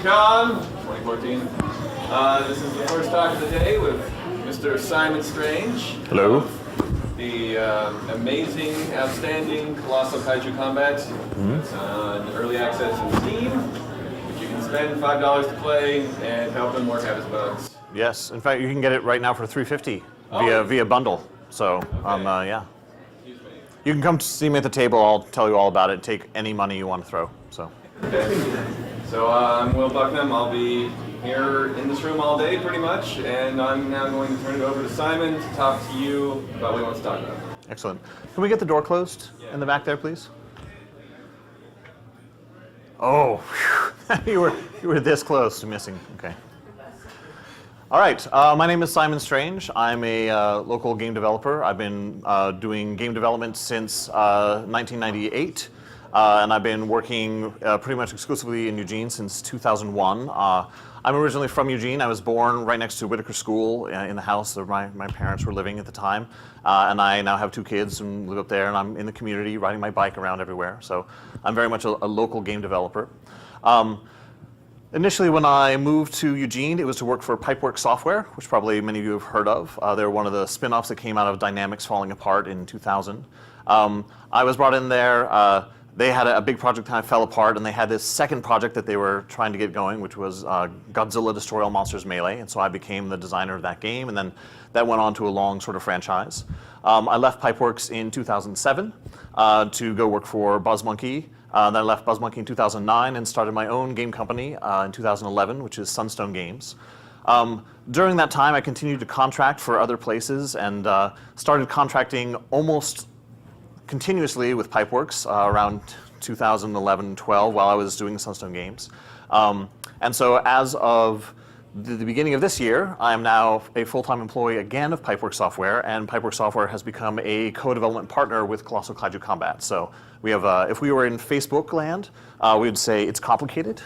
IGCon 2014. This is the first talk of the day with Mr. Simon Strange. Hello. The amazing, outstanding Colossal Kaiju Combat. It's on early access in Steam, which you can spend $5 to play and help him work out his bugs. Yes, in fact, you can get it right now for $3.50 via bundle. So, Okay. yeah. You can come to see me at the table. I'll tell you all about it. Take any money you want to throw. So. Okay. So I'm Will Bucknam. I'll be here in this room all day, pretty much, and I'm now going to turn it over to Simon to talk to you about what he wants to talk about. Excellent. Can we get the door closed in the back there, please? Oh, you were this close to missing. Okay. All right. My name is Simon Strange. I'm a local game developer. I've been doing game development since 1998. And I've been working pretty much exclusively in Eugene since 2001. I'm originally from Eugene. I was born right next to Whitaker School in the house where my parents were living at the time. And I now have 2 kids and live up there, and I'm in the community riding my bike around everywhere. So I'm very much a local game developer. Initially, when I moved to Eugene, it was to work for Pipeworks Software, which probably many of you have heard of. They're one of the spin-offs that came out of Dynamics falling apart in 2000. I was brought in there. They had a big project that kind of fell apart, and they had this second project that they were trying to get going, which was Godzilla Destroy All Monsters Melee, and so I became the designer of that game, and then that went on to a long sort of franchise. I left Pipeworks in 2007 to go work for BuzzMonkey. Then I left BuzzMonkey in 2009 and started my own game company in 2011, which is Sunstone Games. During that time, I continued to contract for other places and started contracting almost continuously with Pipeworks around 2011-12 while I was doing Sunstone Games. And so as of the beginning of this year, I am now a full-time employee again of Pipeworks Software, and Pipeworks Software has become a co-development partner with Colossal Kaiju Combat. So we have, if we were in Facebook land, we would say it's complicated.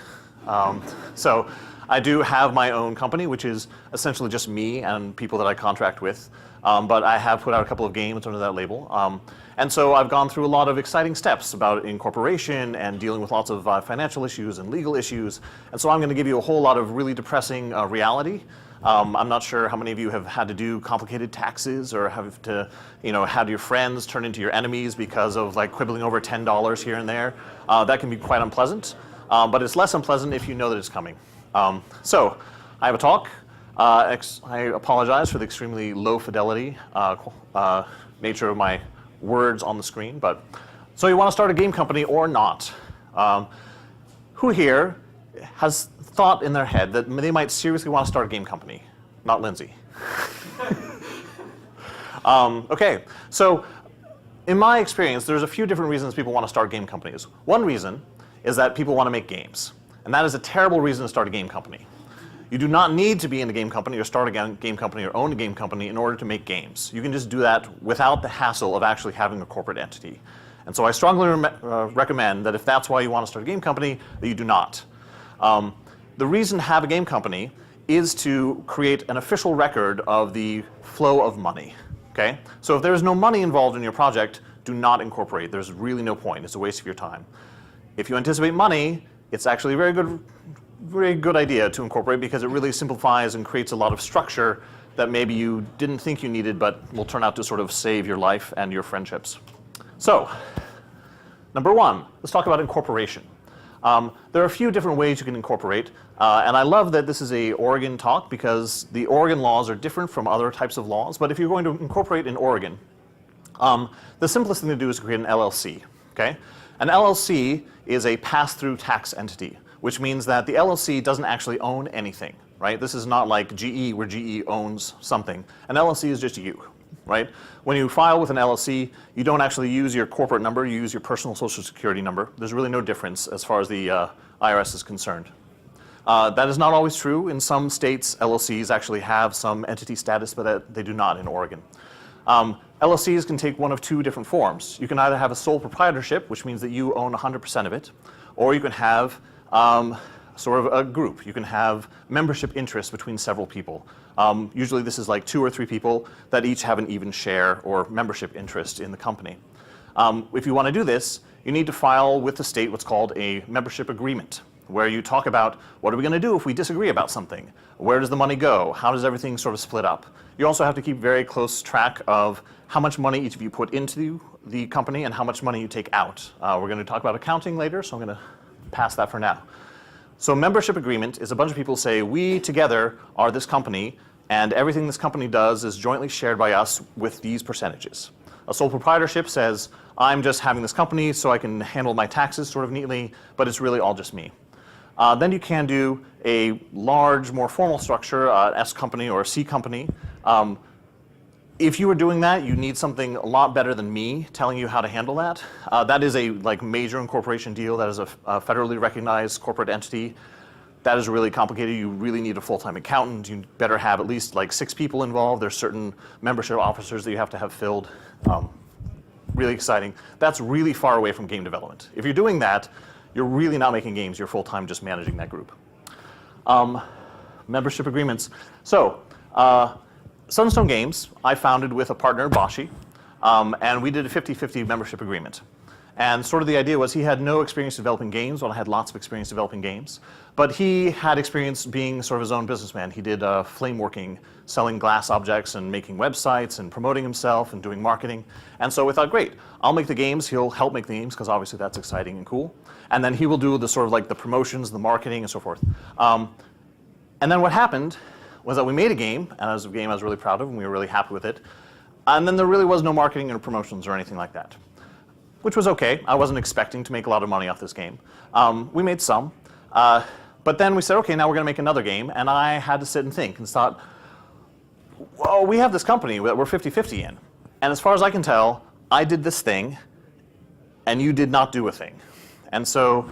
So I do have my own company, which is essentially just me and people that I contract with. But I have put out a couple of games under that label. And so I've gone through a lot of exciting steps about incorporation and dealing with lots of financial issues and legal issues. And so I'm going to give you a whole lot of really depressing reality. I'm not sure how many of you have had to do complicated taxes or have to, had your friends turn into your enemies because of like quibbling over $10 here and there. That can be quite unpleasant. But it's less unpleasant if you know that it's coming. So I have a talk. I apologize for the extremely low fidelity nature of my words on the screen. But so you want to start a game company or not? Who here has thought in their head that they might seriously want to start a game company? Not Lindsay. Okay, so in my experience, there's a few different reasons people want to start game companies. One reason is that people want to make games. And that is a terrible reason to start a game company. You do not need to be in a game company or start a game company or own a game company in order to make games. You can just do that without the hassle of actually having a corporate entity. And so I strongly recommend that if that's why you want to start a game company, that you do not. The reason to have a game company is to create an official record of the flow of money. Okay? So if there's no money involved in your project, do not incorporate. There's really no point. It's a waste of your time. If you anticipate money, it's actually a very good idea to incorporate because it really simplifies and creates a lot of structure that maybe you didn't think you needed but will turn out to sort of save your life and your friendships. So, number 1, let's talk about incorporation. There are a few different ways you can incorporate, and I love that this is a Oregon talk because the Oregon laws are different from other types of laws, but if you're going to incorporate in Oregon, the simplest thing to do is to create an LLC, okay? An LLC is a pass-through tax entity, which means that the LLC doesn't actually own anything, right? This is not like GE where GE owns something. An LLC is just you, right? When you file with an LLC, you don't actually use your corporate number, you use your personal social security number. There's really no difference as far as the IRS is concerned. That is not always true. In some states, LLCs actually have some entity status, but they do not in Oregon. LLCs can take one of 2 different forms. You can either have a sole proprietorship, which means that you own 100% of it, or you can have sort of a group. You can have membership interests between several people. Usually this is like 2 or 3 people that each have an even share or membership interest in the company. If you want to do this, you need to file with the state what's called a membership agreement. where you talk about what are we going to do if we disagree about something? Where does the money go? How does everything sort of split up? You also have to keep very close track of how much money each of you put into the company and how much money you take out. We're going to talk about accounting later, so I'm going to pass that for now. So membership agreement is a bunch of people say, we together are this company, and everything this company does is jointly shared by us with these percentages. A sole proprietorship says, I'm just having this company so I can handle my taxes sort of neatly, but it's really all just me. Then you can do a large, more formal structure, S company or a C company. If you were doing that, you need something a lot better than me telling you how to handle that. That is a major incorporation deal. That is a federally recognized corporate entity. That is really complicated. You really need a full-time accountant. You better have at least 6 people involved. There's certain membership officers that you have to have filled. Really exciting. That's really far away from game development. If you're doing that, you're really not making games. You're full-time just managing that group. Membership agreements. So, Sunstone Games, I founded with a partner, Bashi, and we did a 50-50 membership agreement. And sort of the idea was he had no experience developing games, while I had lots of experience developing games. But he had experience being sort of his own businessman. He did flame working, selling glass objects and making websites and promoting himself and doing marketing. And so we thought, great, I'll make the games, he'll help make the games, because obviously that's exciting and cool. And then he will do the sort of the promotions, the marketing, and so forth. And then what happened was that we made a game, and it was a game I was really proud of, and we were really happy with it. And then there really was no marketing or promotions or anything like that, which was okay. I wasn't expecting to make a lot of money off this game. We made some. But then we said, okay, now we're going to make another game. And I had to sit and think and thought, well, we have this company that we're 50-50 in. And as far as I can tell, I did this thing, and you did not do a thing. And so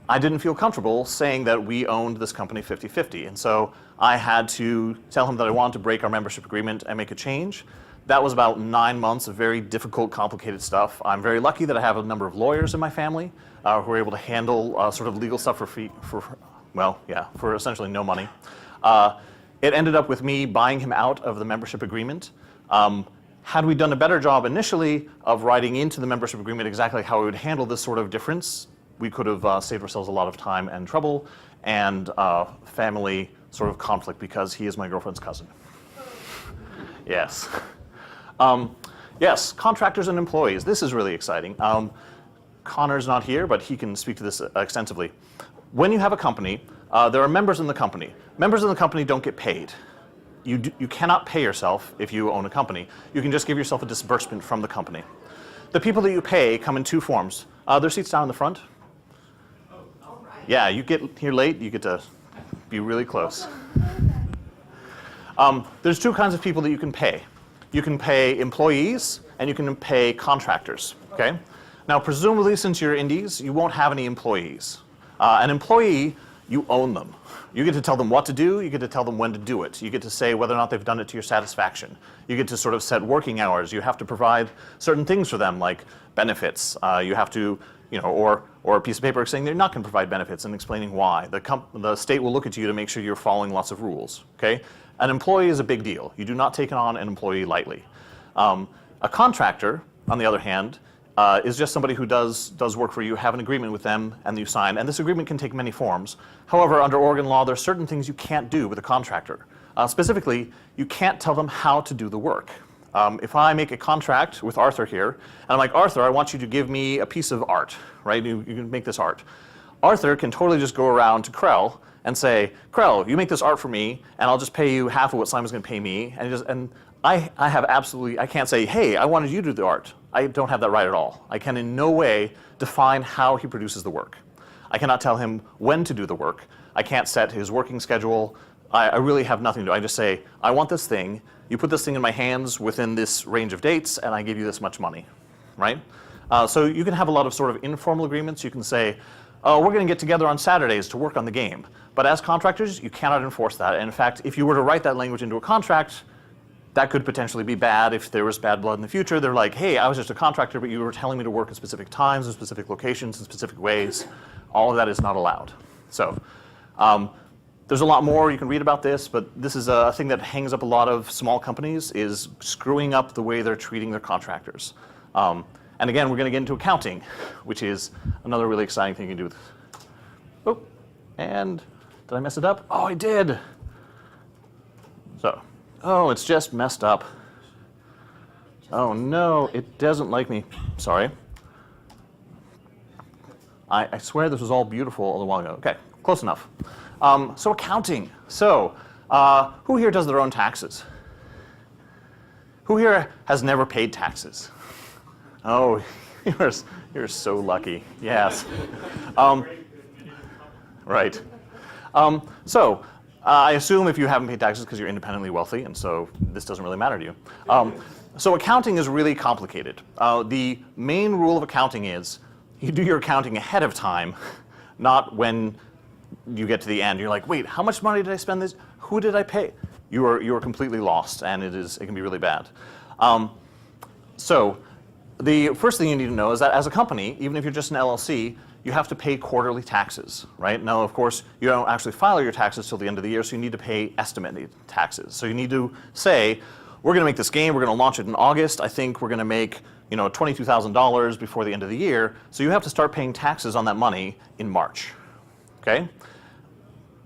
I didn't feel comfortable saying that we owned this company 50-50. And so I had to tell him that I wanted to break our membership agreement and make a change. That was about 9 months of very difficult, complicated stuff. I'm very lucky that I have a number of lawyers in my family who are able to handle sort of legal stuff for essentially no money. It ended up with me buying him out of the membership agreement. Had we done a better job initially of writing into the membership agreement exactly how we would handle this sort of difference, we could have saved ourselves a lot of time and trouble and family sort of conflict, because he is my girlfriend's cousin. Yes. Yes, contractors and employees. This is really exciting. Connor's not here, but he can speak to this extensively. When you have a company, there are members in the company. Members in the company don't get paid. You cannot pay yourself if you own a company. You can just give yourself a disbursement from the company. The people that you pay come in 2 forms. There's seats down in the front. Oh, all right. Yeah, you get here late, you get to be really close. There's 2 kinds of people that you can pay. You can pay employees, and you can pay contractors, okay? Now, presumably, since you're indies, you won't have any employees. An employee, you own them. You get to tell them what to do, you get to tell them when to do it. You get to say whether or not they've done it to your satisfaction. You get to sort of set working hours. You have to provide certain things for them, like benefits. You have to, or a piece of paper saying they're not going to provide benefits and explaining why. The state will look at you to make sure you're following lots of rules, okay? An employee is a big deal. You do not take on an employee lightly. A contractor, on the other hand, is just somebody who does work for you, have an agreement with them, and you sign. And this agreement can take many forms. However, under Oregon law, there are certain things you can't do with a contractor. Specifically, you can't tell them how to do the work. If I make a contract with Arthur here, and I'm like, Arthur, I want you to give me a piece of art, right? You can make this art. Arthur can totally just go around to Krell and say, Krell, you make this art for me, and I'll just pay you half of what Simon's going to pay me. And I can't say, hey, I wanted you to do the art. I don't have that right at all. I can in no way define how he produces the work. I cannot tell him when to do the work. I can't set his working schedule. I really have nothing to do. I just say, I want this thing. You put this thing in my hands within this range of dates, and I give you this much money, right? So you can have a lot of sort of informal agreements. You can say, oh, we're going to get together on Saturdays to work on the game. But as contractors, you cannot enforce that. And in fact, if you were to write that language into a contract, that could potentially be bad if there was bad blood in the future. They're like, hey, I was just a contractor, but you were telling me to work at specific times, in specific locations, in specific ways. All of that is not allowed. So there's a lot more you can read about this, but this is a thing that hangs up a lot of small companies, is screwing up the way they're treating their contractors. And again, we're going to get into accounting, which is another really exciting thing you can do with. Oh, And did I mess it up? Oh, I did. So, oh, it's just messed up. Oh no, it doesn't like me. Sorry. I swear this was all beautiful a little while ago. Okay, close enough. So accounting. So, who here does their own taxes? Who here has never paid taxes? Oh, you're so lucky. Yes. Right. So, I assume if you haven't paid taxes because you're independently wealthy, and so this doesn't really matter to you. So accounting is really complicated. The main rule of accounting is you do your accounting ahead of time, not when you get to the end. You're like, wait, how much money did I spend this? Who did I pay? You are completely lost, and it can be really bad. So the first thing you need to know is that as a company, even if you're just an LLC, you have to pay quarterly taxes, right? Now, of course, you don't actually file your taxes till the end of the year, so you need to pay estimated taxes. So you need to say, we're going to make this game, we're going to launch it in August. I think we're going to make $22,000 before the end of the year. So you have to start paying taxes on that money in March, okay?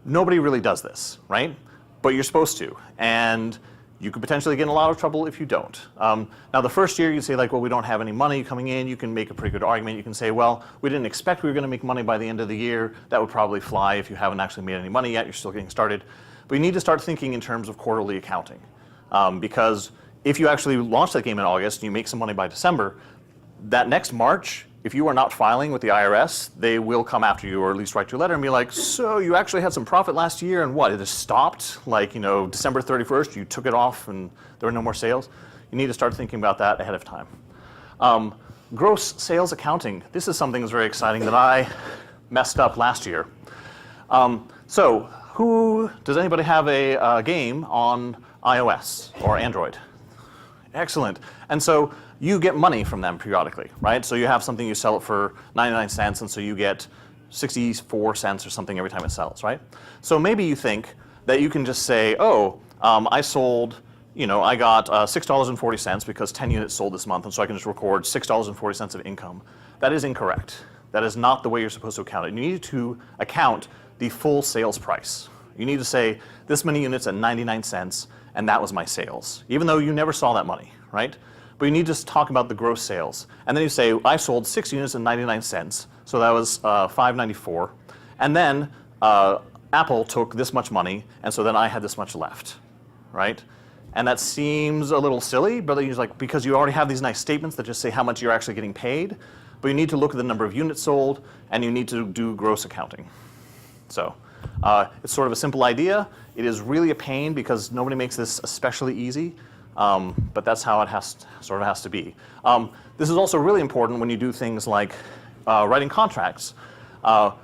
Nobody really does this, right? But you're supposed to. And you could potentially get in a lot of trouble if you don't. Now, the first year, you say, like, well, we don't have any money coming in. You can make a pretty good argument. You can say, well, we didn't expect we were going to make money by the end of the year. That would probably fly if you haven't actually made any money yet. You're still getting started. But you need to start thinking in terms of quarterly accounting. Because if you actually launch that game in August and you make some money by December, that next March, if you are not filing with the IRS, they will come after you, or at least write you a letter and be like, so you actually had some profit last year, and what, it just stopped? Like, December 31st, you took it off and there were no more sales? You need to start thinking about that ahead of time. Gross sales accounting. This is something that's very exciting that I messed up last year. So does anybody have a game on iOS or Android? Excellent. And so you get money from them periodically, right? So you have something, you sell it for 99 cents, and so you get 64 cents or something every time it sells, right? So maybe you think that you can just say, oh, I sold, I got $6.40 because 10 units sold this month, and so I can just record $6.40 of income. That is incorrect. That is not the way you're supposed to account it. You need to account the full sales price. You need to say, this many units at 99 cents, and that was my sales, even though you never saw that money, right? But you need to talk about the gross sales. And then you say, I sold 6 units at 99 cents, so that was $5.94. And then Apple took this much money, and so then I had this much left, right? And that seems a little silly, but you're like, because you already have these nice statements that just say how much you're actually getting paid, but you need to look at the number of units sold, and you need to do gross accounting. So it's sort of a simple idea. It is really a pain because nobody makes this especially easy. But that's how it sort of has to be. This is also really important when you do things like writing contracts.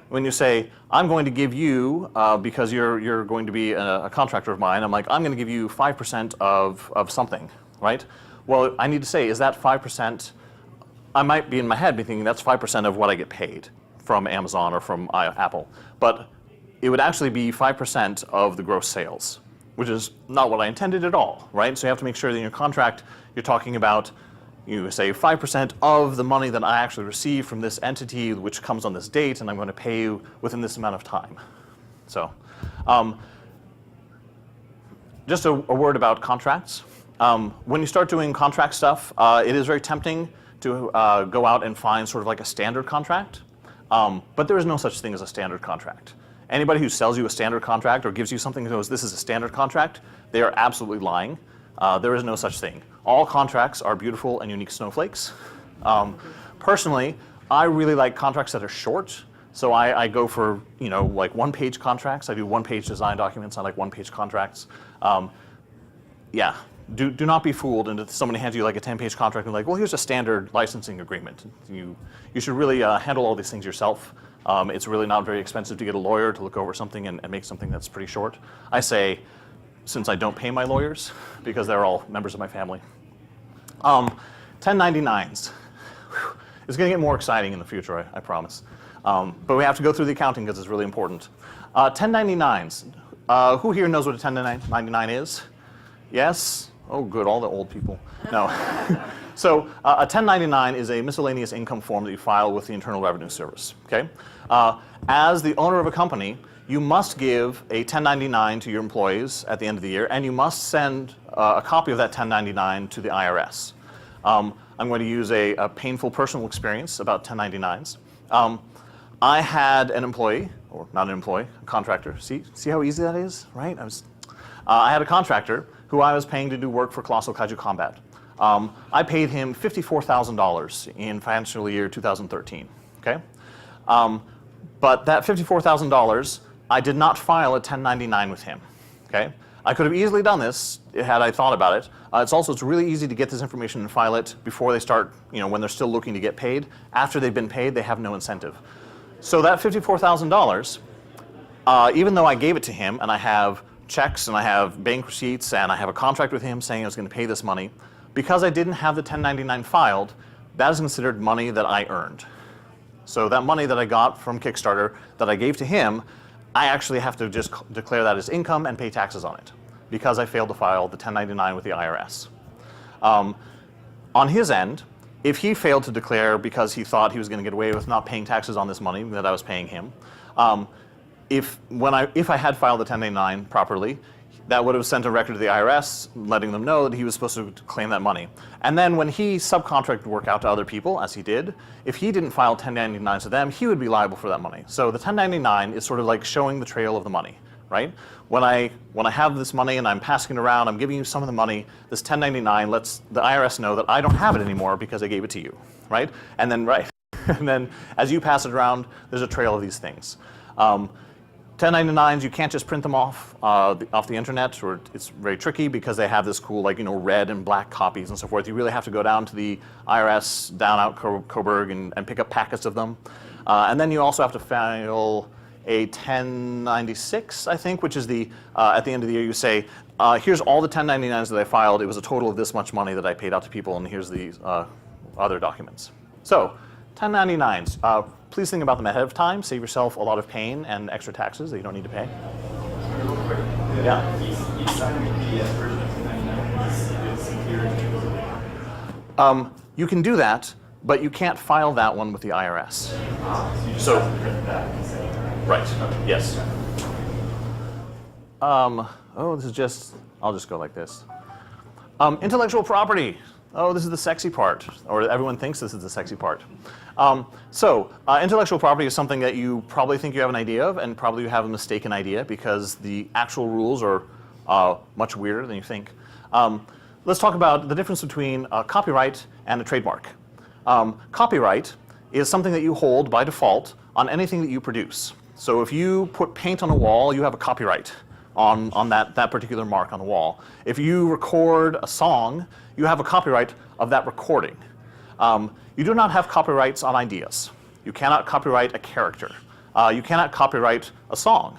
When you say, I'm going to give you, because you're going to be a contractor of mine, I'm going to give you 5% of something, right? Well, I need to say, is that 5%? I might be in my head be thinking that's 5% of what I get paid from Amazon or from Apple. But it would actually be 5% of the gross sales, which is not what I intended at all, right? So you have to make sure that in your contract you're talking about, you say 5% of the money that I actually receive from this entity, which comes on this date, and I'm going to pay you within this amount of time. So, just a word about contracts. When you start doing contract stuff, it is very tempting to go out and find sort of like a standard contract, but there is no such thing as a standard contract. Anybody who sells you a standard contract or gives you something that goes, this is a standard contract, they are absolutely lying. There is no such thing. All contracts are beautiful and unique snowflakes. Personally, I really like contracts that are short. So I go for, like one-page contracts. I do one-page design documents. I like one-page contracts. Yeah, do not be fooled into somebody hands you like a 10-page contract and like, well, here's a standard licensing agreement. You should really handle all these things yourself. It's really not very expensive to get a lawyer to look over something and make something that's pretty short. I say, since I don't pay my lawyers, because they're all members of my family. 1099s. Whew. It's going to get more exciting in the future, I promise. But we have to go through the accounting because it's really important. 1099s. Who here knows what a 1099 is? Yes? Oh, good, all the old people. No. So a 1099 is a miscellaneous income form that you file with the Internal Revenue Service. Okay? As the owner of a company, you must give a 1099 to your employees at the end of the year, and you must send a copy of that 1099 to the IRS. I'm going to use a painful personal experience about 1099s. I had an employee, or not an employee, a contractor. See how easy that is, right? I had a contractor who I was paying to do work for Colossal Kaiju Combat. I paid him $54,000 in financial year 2013, okay? But that $54,000, I did not file a 1099 with him, okay? I could have easily done this had I thought about it. It's really easy to get this information and file it before they start, when they're still looking to get paid. After they've been paid, they have no incentive. So that $54,000, even though I gave it to him and I have checks and I have bank receipts and I have a contract with him saying I was going to pay this money, because I didn't have the 1099 filed, that is considered money that I earned. So that money that I got from Kickstarter that I gave to him, I actually have to just declare that as income and pay taxes on it because I failed to file the 1099 with the IRS. On his end, if he failed to declare because he thought he was going to get away with not paying taxes on this money that I was paying him, if I had filed the 1099 properly, that would have sent a record to the IRS letting them know that he was supposed to claim that money. And then when he subcontracted work out to other people, as he did, if he didn't file 1099s to them, he would be liable for that money. So the 1099 is sort of like showing the trail of the money, right? When I have this money and I'm passing it around, I'm giving you some of the money, this 1099 lets the IRS know that I don't have it anymore because I gave it to you, right? And then, and then as you pass it around, there's a trail of these things. 1099s, you can't just print them off the internet, or it's very tricky because they have this cool, red and black copies and so forth. You really have to go down to the IRS down out Coburg and pick up packets of them. And then you also have to file a 1096, I think, which is at the end of the year you say, here's all the 1099s that I filed. It was a total of this much money that I paid out to people, and here's the other documents. So 1099s. Please think about them ahead of time. Save yourself a lot of pain and extra taxes that you don't need to pay. Sorry, real quick. Yeah. Each side of the PDF version of 1099 is here. You can do that, but you can't file that one with the IRS. So you just have to print that and say. Right. Yes. I'll just go like this. Intellectual property. Oh, this is the sexy part, or everyone thinks this is the sexy part. Intellectual property is something that you probably think you have an idea of, and probably you have a mistaken idea because the actual rules are much weirder than you think. Let's talk about the difference between a copyright and a trademark. Copyright is something that you hold by default on anything that you produce. So if you put paint on a wall, you have a copyright on that particular mark on the wall. If you record a song, you have a copyright of that recording. You do not have copyrights on ideas. You cannot copyright a character. You cannot copyright a song.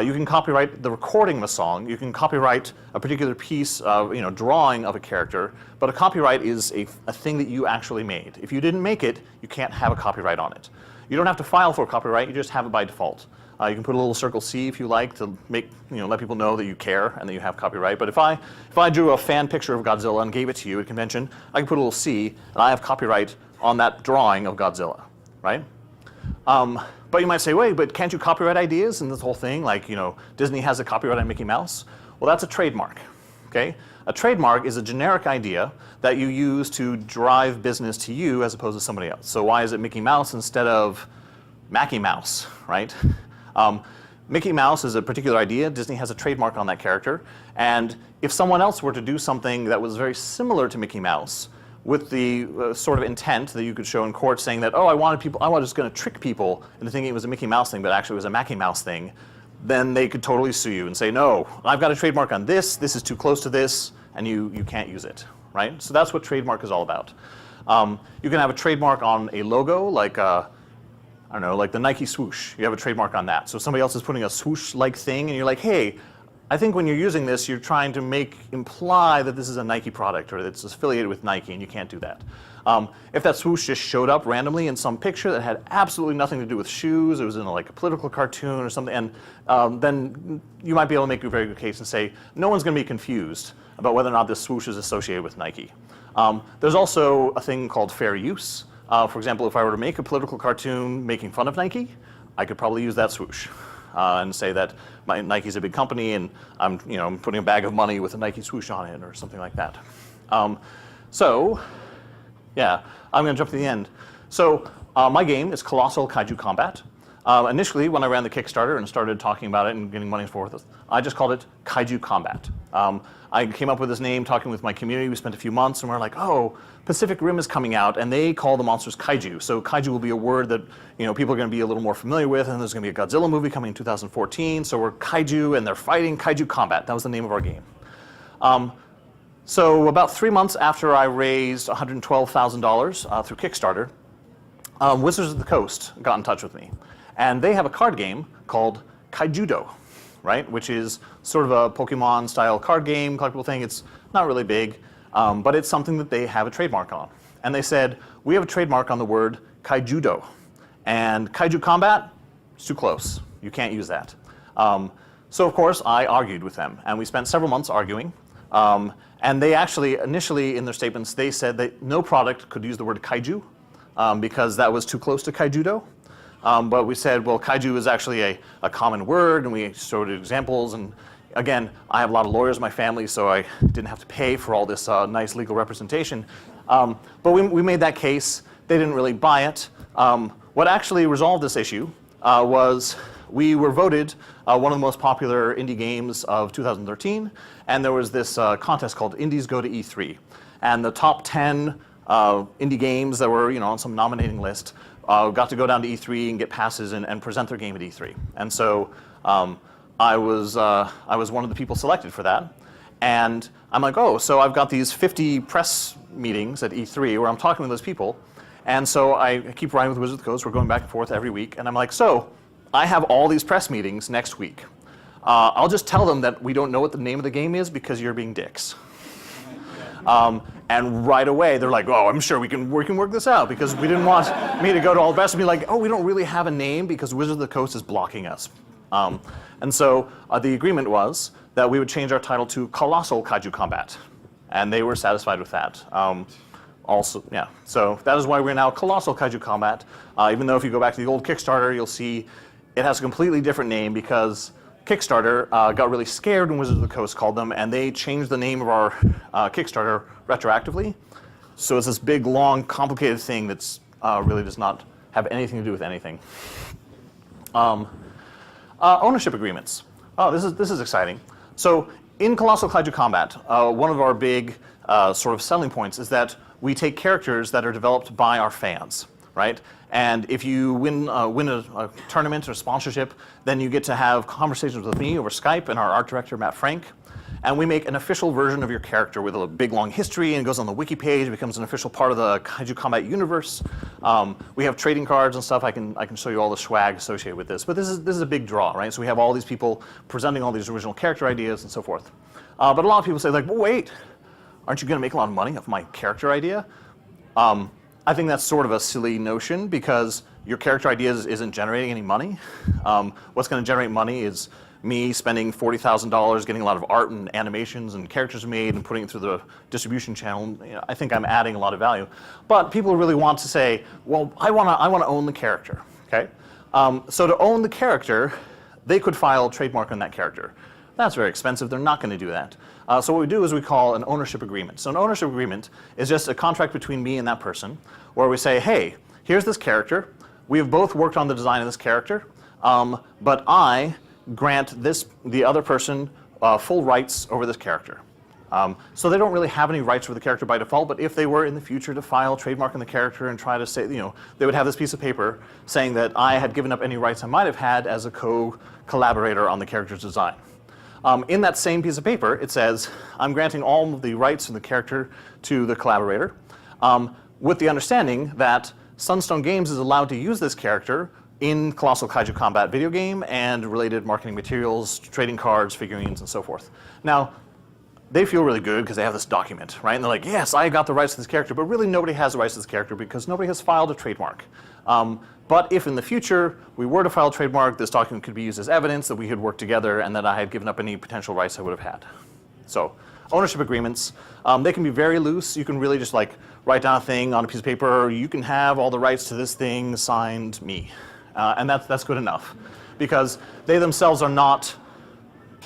You can copyright the recording of a song. You can copyright a particular piece of drawing of a character. But a copyright is a thing that you actually made. If you didn't make it, you can't have a copyright on it. You don't have to file for a copyright. You just have it by default. You can put a little circle C if you like to let people know that you care and that you have copyright. But if I drew a fan picture of Godzilla and gave it to you at a convention, I can put a little C and I have copyright on that drawing of Godzilla, right? But you might say, wait, but can't you copyright ideas and this whole thing? Disney has a copyright on Mickey Mouse. Well, that's a trademark, okay? A trademark is a generic idea that you use to drive business to you as opposed to somebody else. So why is it Mickey Mouse instead of Mackie Mouse, right? Mickey Mouse is a particular idea. Disney has a trademark on that character. And if someone else were to do something that was very similar to Mickey Mouse with the sort of intent that you could show in court saying that, oh, I was just going to trick people into thinking it was a Mickey Mouse thing, but actually it was a Mackie Mouse thing, then they could totally sue you and say, no, I've got a trademark on this is too close to this, and you can't use it, right? So that's what trademark is all about. You can have a trademark on a logo, like the Nike swoosh. You have a trademark on that. So somebody else is putting a swoosh-like thing, and you're like, hey, I think when you're using this, you're trying to imply that this is a Nike product or that it's affiliated with Nike, and you can't do that. If that swoosh just showed up randomly in some picture that had absolutely nothing to do with shoes, it was in a political cartoon or something, and then you might be able to make a very good case and say, no one's going to be confused about whether or not this swoosh is associated with Nike. There's also a thing called fair use. For example, if I were to make a political cartoon making fun of Nike, I could probably use that swoosh. and say that Nike's a big company and I'm putting a bag of money with a Nike swoosh on it or something like that. So yeah, I'm going to jump to the end. So my game is Colossal Kaiju Combat. Initially, when I ran the Kickstarter and started talking about it and getting money for it, I just called it Kaiju Combat. I came up with this name talking with my community. We spent a few months and we're like, oh, Pacific Rim is coming out and they call the monsters Kaiju. So Kaiju will be a word that people are going to be a little more familiar with, and there's going to be a Godzilla movie coming in 2014. So we're Kaiju and they're fighting Kaiju Combat. That was the name of our game. So about 3 months after I raised $112,000 through Kickstarter, Wizards of the Coast got in touch with me. And they have a card game called Kaijudo, right? Which is sort of a Pokemon-style card game, collectible thing. It's not really big, but it's something that they have a trademark on. And they said, we have a trademark on the word Kaijudo. And Kaiju Combat, it's too close. You can't use that. So of course, I argued with them. And we spent several months arguing. And they actually, initially in their statements, they said that no product could use the word Kaiju because that was too close to Kaijudo. But we said, well, Kaiju is actually a common word, and we showed examples. And again, I have a lot of lawyers in my family, so I didn't have to pay for all this nice legal representation. But we made that case. They didn't really buy it. What actually resolved this issue was we were voted one of the most popular indie games of 2013, and there was this contest called Indies Go to E3. And the top 10 indie games that were on some nominating list got to go down to E3 and get passes and present their game at E3. And so I was one of the people selected for that. And I'm like, oh, so I've got these 50 press meetings at E3 where I'm talking with those people. And so I keep writing with Wizards of the Coast. We're going back and forth every week. And I'm like, so I have all these press meetings next week. I'll just tell them that we don't know what the name of the game is because you're being dicks. And right away, they're like, oh, I'm sure we can work this out, because we didn't want me to go to all the press and be like, oh, we don't really have a name because Wizards of the Coast is blocking us. And so the agreement was that we would change our title to Colossal Kaiju Combat. And they were satisfied with that. Also, yeah, so that is why we're now Colossal Kaiju Combat. Even though if you go back to the old Kickstarter, you'll see it has a completely different name because Kickstarter got really scared when Wizards of the Coast called them, and they changed the name of our Kickstarter retroactively. So it's this big, long, complicated thing that's really does not have anything to do with anything. Ownership agreements. Oh, this is exciting. So in Colossal Kaiju Combat, one of our big sort of selling points is that we take characters that are developed by our fans, right? And if you win a tournament or sponsorship, then you get to have conversations with me over Skype and our art director, Matt Frank. And we make an official version of your character with a big, long history, and it goes on the wiki page, becomes an official part of the Kaiju Combat universe. We have trading cards and stuff. I can show you all the swag associated with this. But this is a big draw, right? So we have all these people presenting all these original character ideas and so forth. But a lot of people say, like, well, wait, aren't you going to make a lot of money off my character idea? I think that's sort of a silly notion because your character ideas isn't generating any money. What's going to generate money is me spending $40,000 getting a lot of art and animations and characters made and putting it through the distribution channel. I think I'm adding a lot of value. But people really want to say, well, I want to own the character. Okay? So to own the character, they could file a trademark on that character. That's very expensive. They're not going to do that. So what we do is we call an ownership agreement. So an ownership agreement is just a contract between me and that person where we say, hey, here's this character. We have both worked on the design of this character, but I grant the other person full rights over this character. So they don't really have any rights over the character by default, but if they were in the future to file trademark on the character and try to say, they would have this piece of paper saying that I had given up any rights I might have had as a co-collaborator on the character's design. In that same piece of paper, it says, I'm granting all of the rights of the character to the collaborator, with the understanding that Sunstone Games is allowed to use this character in Colossal Kaiju Combat video game and related marketing materials, trading cards, figurines, and so forth. Now, they feel really good because they have this document, right? And they're like, yes, I got the rights to this character, but really nobody has the rights to this character because nobody has filed a trademark. But if in the future we were to file a trademark, this document could be used as evidence that we had worked together and that I had given up any potential rights I would have had. So, ownership agreements, they can be very loose. You can really just like write down a thing on a piece of paper. You can have all the rights to this thing signed me. And that's good enough. because they themselves are not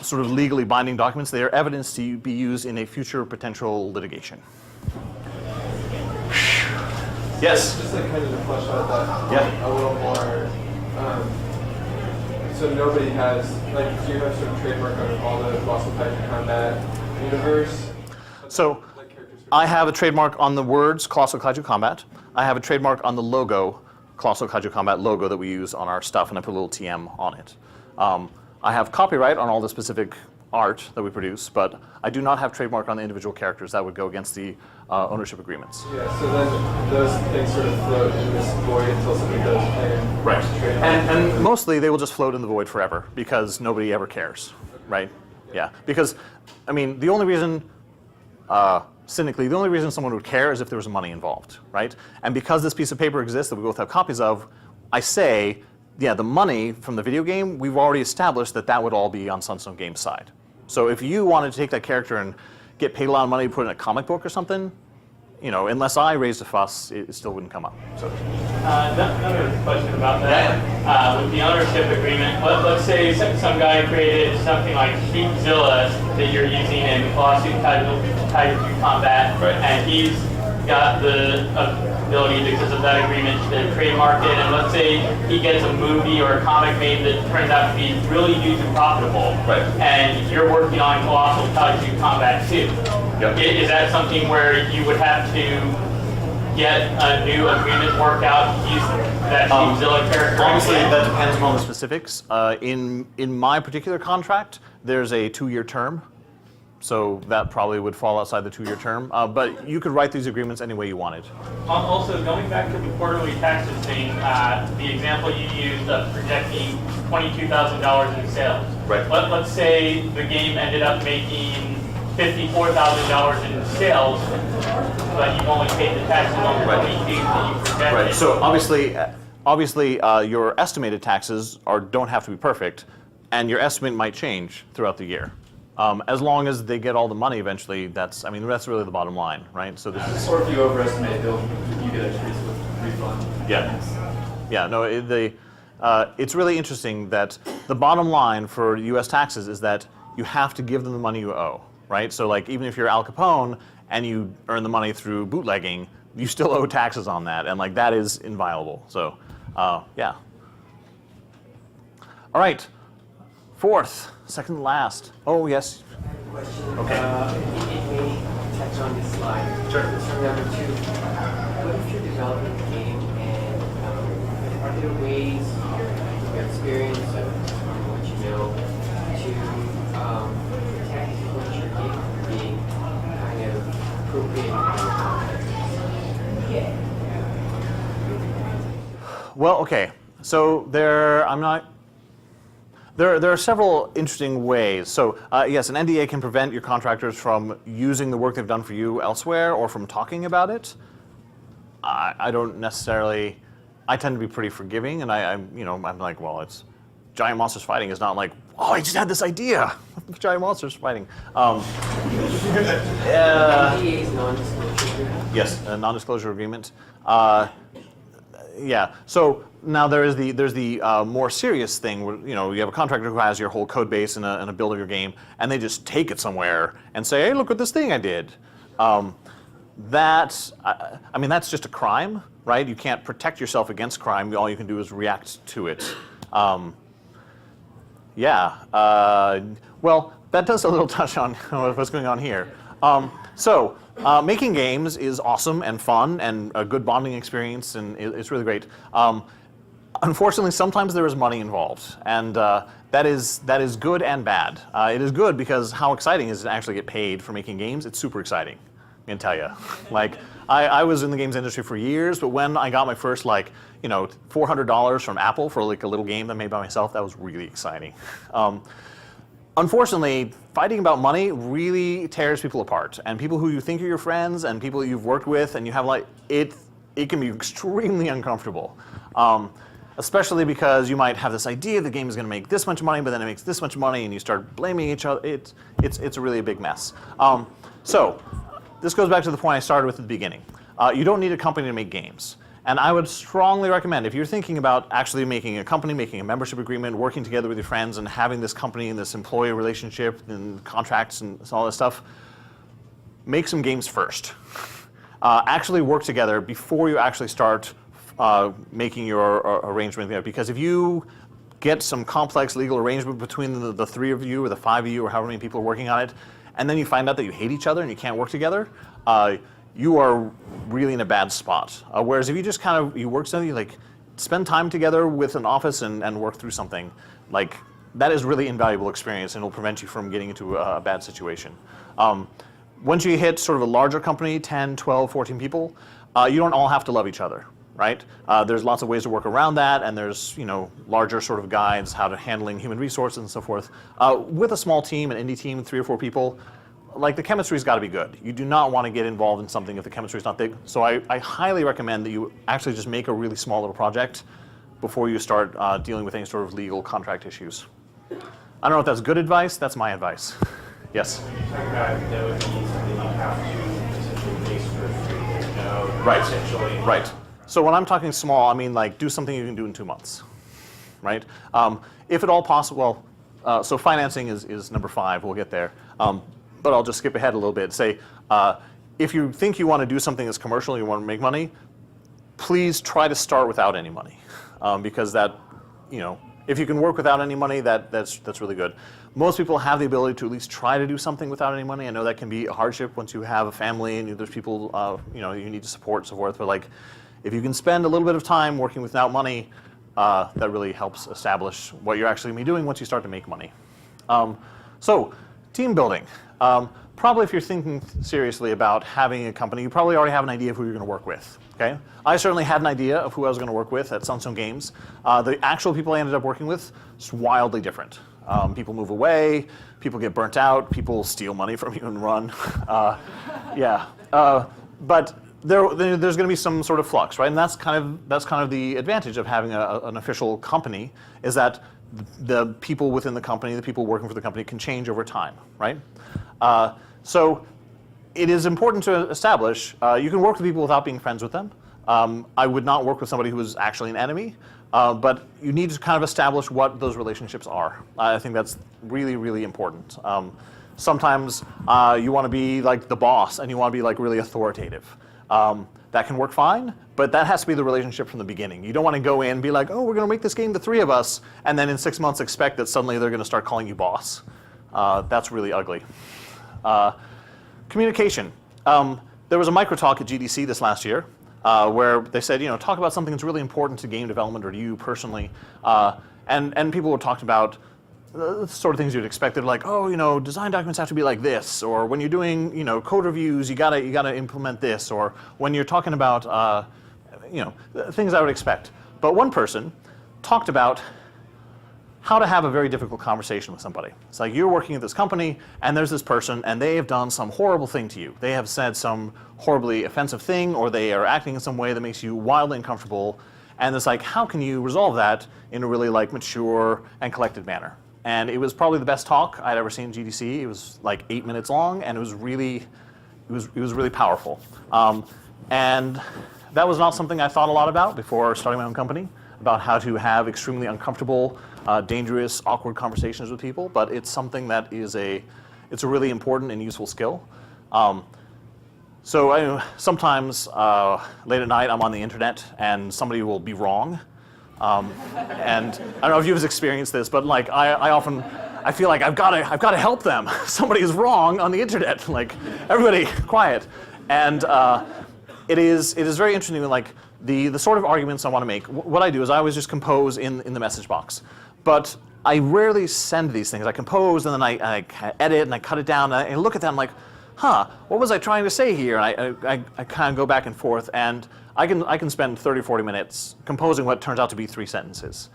sort of legally binding documents. They are evidence to be used in a future potential litigation. Yes? Just like kind of to flesh out that Yeah. a little more. So nobody has, like, do you have sort of trademark on all the Colossal Kaiju Combat universe? So Like characters for- I have a trademark on the words Colossal Kaiju Combat. I have a trademark on the logo, Colossal Kaiju Combat logo that we use on our stuff, and I put a little TM on it. I have copyright on all the specific art that we produce, but I do not have trademark on the individual characters. That would go against the ownership agreements. Yeah, so then those things sort of float in this void until somebody does claim trademark. And mostly they will just float in the void forever because nobody ever cares, right? Yeah, because, I mean, the only reason, cynically, the only reason someone would care is if there was money involved, right? And because this piece of paper exists that we both have copies of, I say, yeah, the money from the video game, we've already established that that would all be on Sunstone Games' side. So if you wanted to take that character and get paid a lot of money to put in a comic book or something, you know, unless I raised a fuss, it still wouldn't come up. So. Another question about that. With the ownership agreement, let's say some guy created something like Sheepzilla that you're using in Colossal Kaiju Combat, and he's got the ability because of that agreement to trademark it, and let's say he gets a movie or a comic made that turns out to be really huge and profitable, and you're working on Colossal Kaiju Combat 2. Yep. Is that something where you would have to get a new agreement worked out to use that Sheepzilla character? Honestly, that depends on the specifics. In my particular contract, there's a 2-year term, so that probably would fall outside the 2-year term. But you could write these agreements any way you wanted. Also, going back to the quarterly taxes thing, the example you used of projecting $22,000 in sales. Right. Let's say the game ended up making $54,000 in sales, but you only paid the taxes on the 22 that you projected. Right. So obviously, your estimated taxes don't have to be perfect, and your estimate might change throughout the year. As long as they get all the money eventually, that's really the bottom line, right? So this is, Or if you overestimate, you get a refund. yeah, no, it's really interesting that the bottom line for U.S. taxes is that you have to give them the money you owe, right? So like even if you're Al Capone and you earn the money through bootlegging, you still owe taxes on that, and like that is inviolable. So, yeah. All right, fourth, second to last. Oh yes. Question. Okay. It may touch on this slide. Sure. So number 2, what if you're developing a game and are there ways, from your experience of what you know, to protect what your game from being kind of appropriated by your context? Well, okay. So there are several interesting ways. So yes, an NDA can prevent your contractors from using the work they've done for you elsewhere or from talking about it. I don't necessarily. I tend to be pretty forgiving, and I'm like, well, it's giant monsters fighting. Is not like, oh, I just had this idea, giant monsters fighting. NDA is non-disclosure agreement? Yes, a non-disclosure agreement. Yeah. So now there's the more serious thing where you have a contractor who has your whole code base and a build of your game, and they just take it somewhere and say, hey, look at this thing I did. That's just a crime, right? You can't protect yourself against crime. All you can do is react to it. Well, that does a little touch on what's going on here. Making games is awesome and fun and a good bonding experience, and it's really great. Unfortunately, sometimes there is money involved, and that is good and bad. It is good because how exciting is it to actually get paid for making games? It's super exciting, I can tell you. Like, I was in the games industry for years, but when I got my first $400 from Apple for like a little game that I made by myself, that was really exciting. Unfortunately, fighting about money really tears people apart, and people who you think are your friends and people that you've worked with and you have it can be extremely uncomfortable. Especially because you might have this idea the game is going to make this much money, but then it makes this much money, and you start blaming each other. It's a really big mess. So this goes back to the point I started with at the beginning. You don't need a company to make games. And I would strongly recommend, if you're thinking about actually making a company, making a membership agreement, working together with your friends, and having this company and this employee relationship and contracts and all this stuff, make some games first. Actually work together before you actually start making your arrangement there. Because if you get some complex legal arrangement between the three of you or the five of you or however many people are working on it, and then you find out that you hate each other and you can't work together, you are really in a bad spot. Whereas if you just kind of, you work something, like spend time together with an office and work through something, like that is really invaluable experience and will prevent you from getting into a bad situation. Once you hit sort of a larger company, 10, 12, 14 people, you don't all have to love each other, right? There's lots of ways to work around that, and there's larger sort of guides how to handling human resources and so forth. With a small team, an indie team, 3 or 4 people, like the chemistry's got to be good. You do not want to get involved in something if the chemistry's not big. So I highly recommend that you actually just make a really small little project before you start dealing with any sort of legal contract issues. I don't know if that's good advice. That's my advice. Yes? When you talk about that would be something you have to essentially base for 3.0, Right. essentially. Right. So when I'm talking small, I mean like do something you can do in 2 months, right? If at all possible, so financing is number 5. We'll get there. But I'll just skip ahead a little bit. Say, if you think you want to do something that's commercial, you want to make money, please try to start without any money, because that, if you can work without any money, that's really good. Most people have the ability to at least try to do something without any money. I know that can be a hardship once you have a family and there's people you need to support and so forth. But like, if you can spend a little bit of time working without money, that really helps establish what you're actually going to be doing once you start to make money. So, team building. Probably if you're thinking seriously about having a company, you probably already have an idea of who you're going to work with. Okay? I certainly had an idea of who I was going to work with at Sunstone Games. The actual people I ended up working with is wildly different. People move away, people get burnt out, people steal money from you and run. But there's going to be some sort of flux, right? And that's kind of the advantage of having an official company, is that the people within the company, the people working for the company, can change over time, right? So it is important to establish, you can work with people without being friends with them. I would not work with somebody who is actually an enemy, but you need to kind of establish what those relationships are. I think that's really, really important. Sometimes you want to be like the boss and you want to be like really authoritative. That can work fine, but that has to be the relationship from the beginning. You don't want to go in and be like, oh, we're going to make this game the 3 of us, and then in 6 months expect that suddenly they're going to start calling you boss. That's really ugly. Communication. There was a micro talk at GDC this last year where they said, talk about something that's really important to game development or to you personally. And people were talking about the sort of things you'd expect. They're like, oh, design documents have to be like this, or when you're doing, code reviews, you gotta implement this, or when you're talking about, things I would expect. But one person talked about how to have a very difficult conversation with somebody. It's like you're working at this company, and there's this person, and they have done some horrible thing to you. They have said some horribly offensive thing, or they are acting in some way that makes you wildly uncomfortable. And it's like, how can you resolve that in a really mature and collected manner? And it was probably the best talk I'd ever seen at GDC. It was like 8 minutes long, and it was really powerful. And that was not something I thought a lot about before starting my own company, about how to have extremely uncomfortable, dangerous, awkward conversations with people. But it's something that it's a really important and useful skill. So sometimes late at night I'm on the internet and somebody will be wrong. And I don't know if you've experienced this, but I feel like I've got to help them. Somebody is wrong on the internet. Like, everybody, quiet. And it is very interesting. The sort of arguments I want to make. What I do is I always just compose in the message box, but I rarely send these things. I compose and then I edit and I cut it down and I look at that and I'm like, what was I trying to say here? And I kind of go back and forth, and I can spend 30, 40 minutes composing what turns out to be 3 sentences.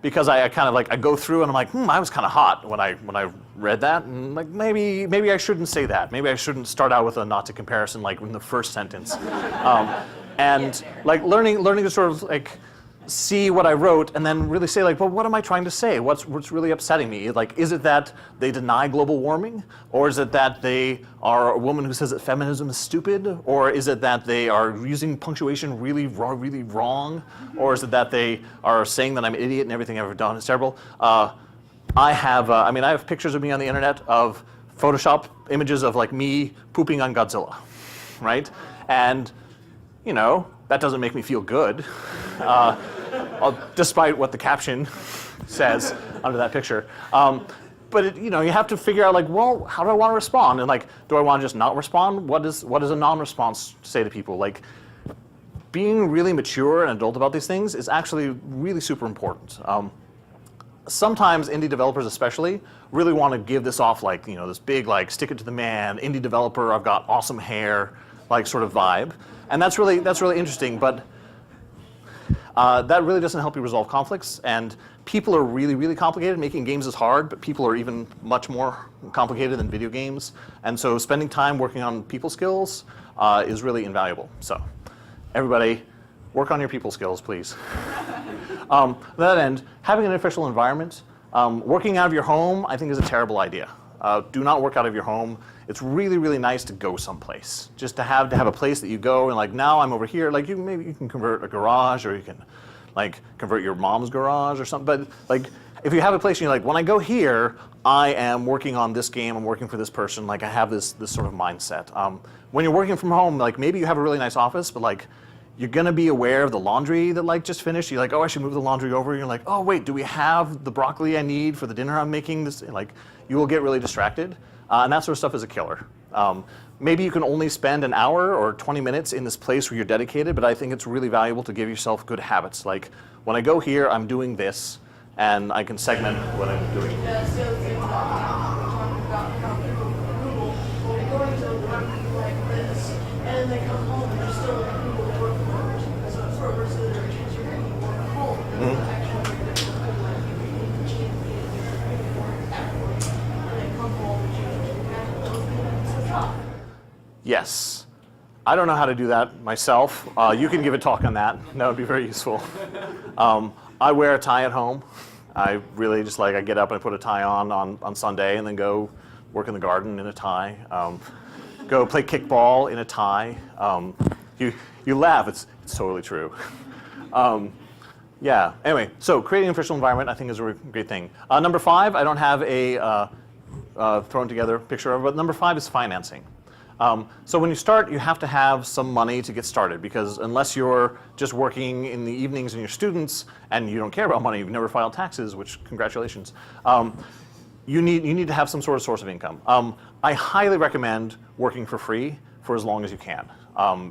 Because I kind of I go through and I'm like, I was kind of hot when I read that, and maybe I shouldn't say that. Maybe I shouldn't start out with a not to comparison in the first sentence. And learning to sort of see what I wrote and then really say like, well, what am I trying to say? What's really upsetting me? Like, is it that they deny global warming? Or is it that they are a woman who says that feminism is stupid? Or is it that they are using punctuation really wrong? Or is it that they are saying that I'm an idiot and everything I've ever done is terrible? I have pictures of me on the internet of Photoshop images of like me pooping on Godzilla, right? And, you know, that doesn't make me feel good, despite what the caption says under that picture. But you have to figure out like, well, how do I want to respond? And like, do I want to just not respond? What does a non-response say to people? Like, being really mature and adult about these things is actually really super important. Sometimes indie developers especially really want to give this off like, this big like stick it to the man, indie developer, I've got awesome hair, like sort of vibe. And that's really interesting, but that really doesn't help you resolve conflicts. And people are really complicated. Making games is hard, but people are even much more complicated than video games. And so spending time working on people skills is really invaluable. So everybody, work on your people skills, please. To that end, having an official environment, working out of your home, I think is a terrible idea. Do not work out of your home. It's really nice to go someplace. Just to have a place that you go and like, now I'm over here. Like maybe you can convert a garage, or you can like convert your mom's garage or something. But like if you have a place and you're like, when I go here, I am working on this game, I'm working for this person, like I have this sort of mindset. When you're working from home, like maybe you have a really nice office, but like you're gonna be aware of the laundry that like just finished. You're like, oh, I should move the laundry over. You're like, oh wait, do we have the broccoli I need for the dinner I'm making? This like, you will get really distracted, and that sort of stuff is a killer. Maybe you can only spend an hour or 20 minutes in this place where you're dedicated, but I think it's really valuable to give yourself good habits. Like, when I go here, I'm doing this, and I can segment what I'm doing. That's the other thing that I'm talking about Google. They're going to work like this, and they come home and they're still in Google work mode. So it's sort of so they're working at home. Actually, they're and they come home and change those things. Yes. I don't know how to do that myself. You can give a talk on that. That would be very useful. I wear a tie at home. I really just I get up and I put a tie on Sunday and then go work in the garden in a tie. Go play kickball in a tie. You laugh, it's totally true. Yeah, anyway, so creating an official environment I think is a great thing. Number 5, I don't have a thrown together picture of it, but number 5 is financing. So when you start, you have to have some money to get started, because unless you're just working in the evenings and you're students and you don't care about money, you've never filed taxes, which congratulations, you need to have some sort of source of income. I highly recommend working for free for as long as you can.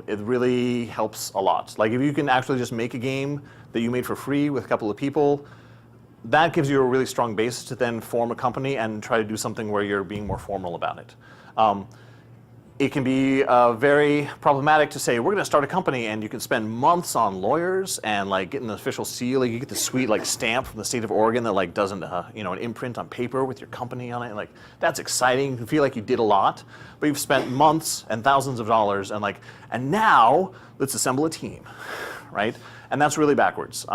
It really helps a lot. Like if you can actually just make a game that you made for free with a couple of people, that gives you a really strong basis to then form a company and try to do something where you're being more formal about it. It can be very problematic to say, we're going to start a company, and you can spend months on lawyers and like getting an official seal. Like, you get the sweet like stamp from the state of Oregon that like does an imprint on paper with your company on it. Like, that's exciting. You can feel like you did a lot, but you've spent months and thousands of dollars and now let's assemble a team, right? And that's really backwards.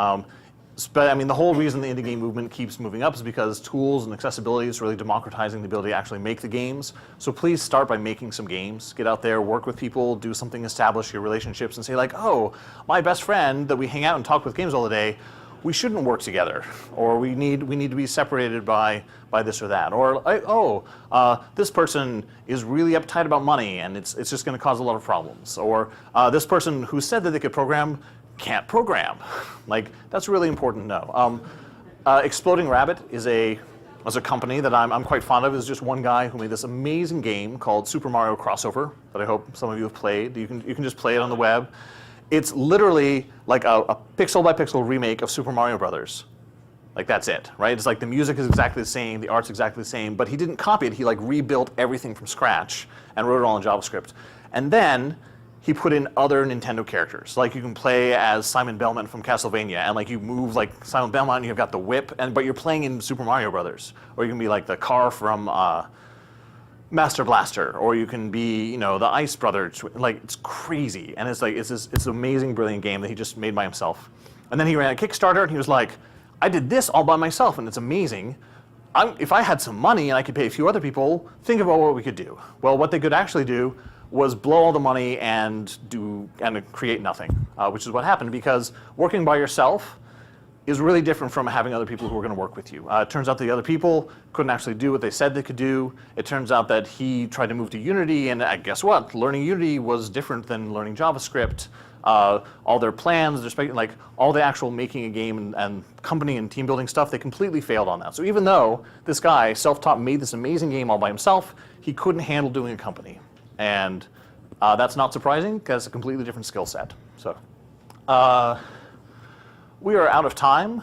But I mean, the whole reason the indie game movement keeps moving up is because tools and accessibility is really democratizing the ability to actually make the games. So please start by making some games. Get out there, work with people, do something, establish your relationships, and say like, oh, my best friend that we hang out and talk with games all the day, we shouldn't work together, or we need to be separated by this or that, or this person is really uptight about money and it's just going to cause a lot of problems, or this person who said that they could program can't program. Like, that's really important to know. Exploding Rabbit is a company that I'm quite fond of. It's just one guy who made this amazing game called Super Mario Crossover that I hope some of you have played. You can just play it on the web. It's literally like a pixel by pixel remake of Super Mario Brothers. Like, that's it, right? It's like the music is exactly the same, the art's exactly the same, but he didn't copy it. He like rebuilt everything from scratch and wrote it all in JavaScript. And then he put in other Nintendo characters. Like, you can play as Simon Belmont from Castlevania, and like you move like Simon Belmont and you've got the whip, but you're playing in Super Mario Brothers. Or you can be like the car from Master Blaster, or you can be, the Ice Brother. Like, it's crazy. And it's like, it's this amazing, brilliant game that he just made by himself. And then he ran a Kickstarter, and he was like, I did this all by myself, and it's amazing. If I had some money and I could pay a few other people, think about what we could do. Well, what they could actually do was blow all the money and create nothing, which is what happened, because working by yourself is really different from having other people who are going to work with you. It turns out the other people couldn't actually do what they said they could do. It turns out that he tried to move to Unity, and guess what? Learning Unity was different than learning JavaScript. All their plans, like all the actual making a game and company and team building stuff, they completely failed on that. So even though this guy, self-taught, made this amazing game all by himself, he couldn't handle doing a company. And that's not surprising, because it's a completely different skill set. So we are out of time.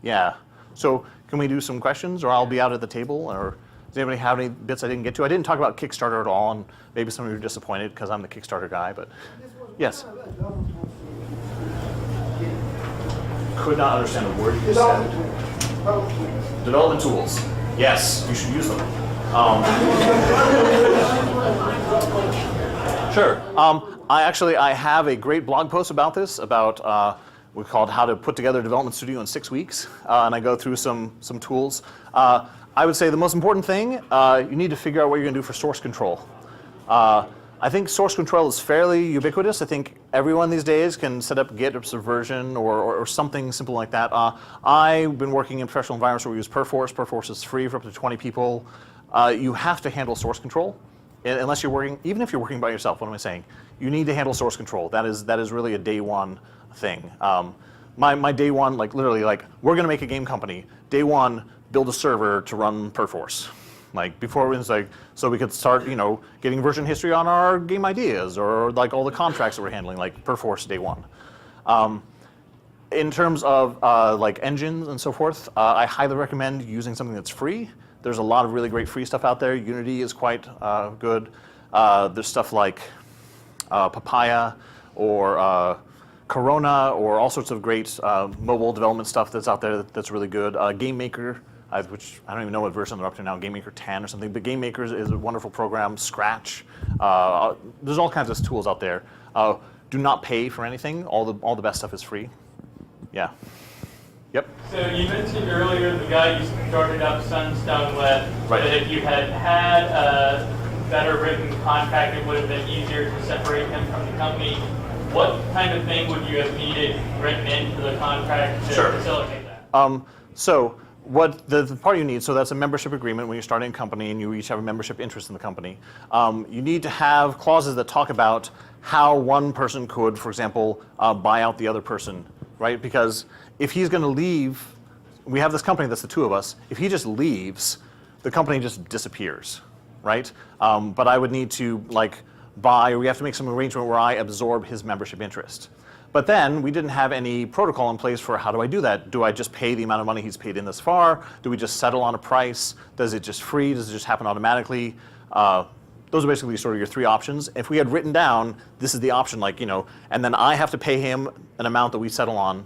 Yeah. So can we do some questions, or I'll be out at the table? Or does anybody have any bits I didn't get to? I didn't talk about Kickstarter at all, and maybe some of you are disappointed because I'm the Kickstarter guy, but yes. Could not understand a word you said. Development tools. Yes, you should use them. Sure. I have a great blog post about this, about we called How to Put Together a Development Studio in 6 weeks, and I go through some tools. I would say the most important thing, you need to figure out what you're going to do for source control. I think source control is fairly ubiquitous. I think everyone these days can set up Git or Subversion or something simple like that. I've been working in professional environments where we use Perforce. Perforce is free for up to 20 people. You have to handle source control. Unless you're working, even if you're working by yourself, what am I saying? You need to handle source control. That is really a day one thing. My day one, like literally, like we're going to make a game company. Day one, build a server to run Perforce. Like before it was like, so we could start, getting version history on our game ideas, or like all the contracts that we're handling, like Perforce day one. In terms of like engines and so forth, I highly recommend using something that's free. There's a lot of really great free stuff out there. Unity is quite good. There's stuff like Papaya or Corona, or all sorts of great mobile development stuff that's out there that's really good. GameMaker, which I don't even know what version they're up to now, GameMaker 10 or something, but GameMaker is a wonderful program. Scratch. There's all kinds of tools out there. Do not pay for anything. All the best stuff is free. Yeah. Yep. So you mentioned earlier the guy you started up Sunstone with, right. That if you had a better written contract, it would have been easier to separate him from the company. What kind of thing would you have needed written into the contract to facilitate that? So what the part you need, so that's a membership agreement when you're starting a company and you each have a membership interest in the company. You need to have clauses that talk about how one person could, for example, buy out the other person, right? Because if he's going to leave, we have this company that's the two of us. If he just leaves, the company just disappears, right? But I would need to buy, or we have to make some arrangement where I absorb his membership interest. But then we didn't have any protocol in place for how do I do that? Do I just pay the amount of money he's paid in this far? Do we just settle on a price? Does it just free? Does it just happen automatically? Those are basically sort of your three options. If we had written down, this is the option, and then I have to pay him an amount that we settle on,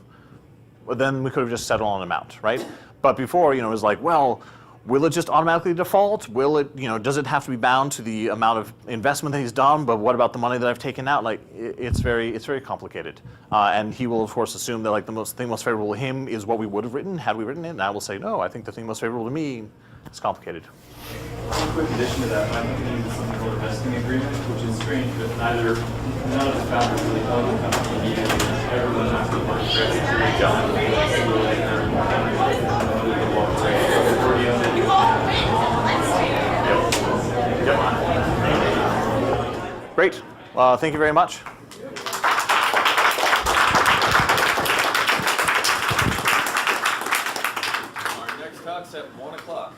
well, then we could have just settled on an amount, right? But before, it was like, well, will it just automatically default? Will it, does it have to be bound to the amount of investment that he's done? But what about the money that I've taken out? It's very complicated. And he will, of course, assume that the thing most favorable to him is what we would have written had we written it. And I will say, no, I think the thing most favorable to me is complicated. One quick addition to that, I'm looking into something called a vesting agreement, which is strange, but none of the founders really own the company. Everyone has to work Great. Thank you very much. Our next talk's at 1 o'clock.